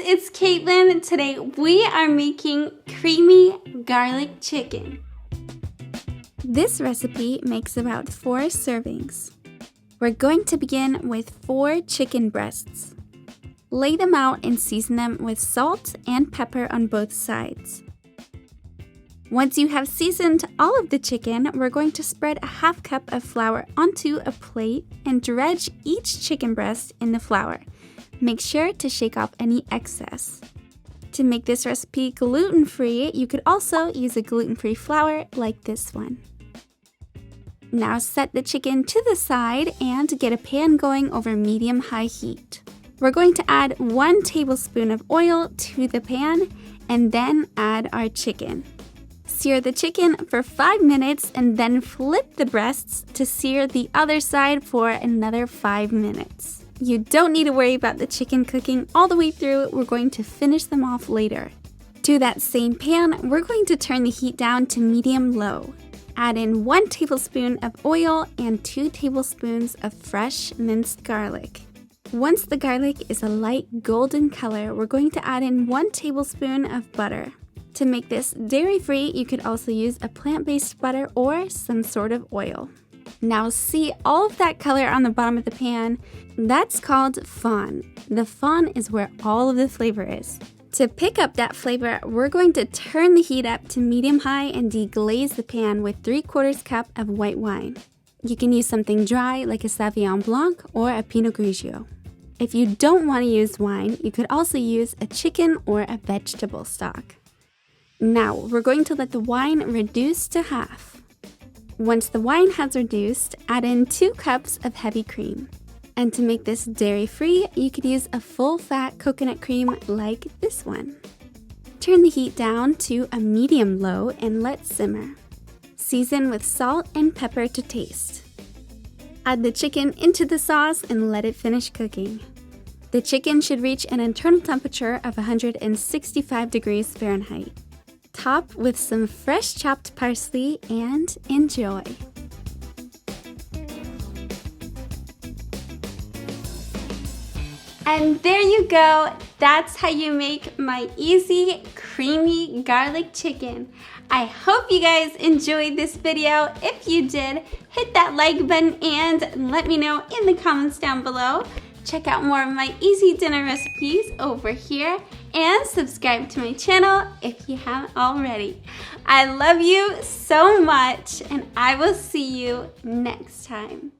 it's Caitlin. Today we are making creamy garlic chicken. This recipe makes about 4 servings. We're going to begin with 4 chicken breasts. Lay them out and season them with salt and pepper on both sides. Once you have seasoned all of the chicken, we're going to spread a half cup of flour onto a plate and dredge each chicken breast in the flour. Make sure to shake off any excess. To make this recipe gluten-free, you could also use a gluten-free flour like this one. Now set the chicken to the side and get a pan going over medium-high heat. We're going to add 1 tablespoon of oil to the pan and then add our chicken. Sear the chicken for 5 minutes and then flip the breasts to sear the other side for another 5 minutes. You don't need to worry about the chicken cooking all the way through. We're going to finish them off later. To that same pan, we're going to turn the heat down to medium-low. Add in 1 tablespoon of oil and 2 tablespoons of fresh minced garlic. Once the garlic is a light golden color, we're going to add in 1 tablespoon of butter. To make this dairy-free, you could also use a plant-based butter or some sort of oil. Now see all of that color on the bottom of the pan? That's called fawn. The fawn is where all of the flavor is. To pick up that flavor, we're going to turn the heat up to medium-high and deglaze the pan with 3/4 cup of white wine. You can use something dry like a Sauvignon Blanc or a Pinot Grigio. If you don't want to use wine, you could also use a chicken or a vegetable stock. Now, we're going to let the wine reduce to half. Once the wine has reduced, add in 2 cups of heavy cream. And to make this dairy-free, you could use a full-fat coconut cream like this one. Turn the heat down to a medium-low and let simmer. Season with salt and pepper to taste. Add the chicken into the sauce and let it finish cooking. The chicken should reach an internal temperature of 165 degrees Fahrenheit. Top with some fresh chopped parsley and enjoy. And there you go. That's how you make my easy, creamy garlic chicken. I hope you guys enjoyed this video. If you did, hit that like button and let me know in the comments down below. Check out more of my easy dinner recipes over here and subscribe to my channel if you haven't already. I love you so much and I will see you next time.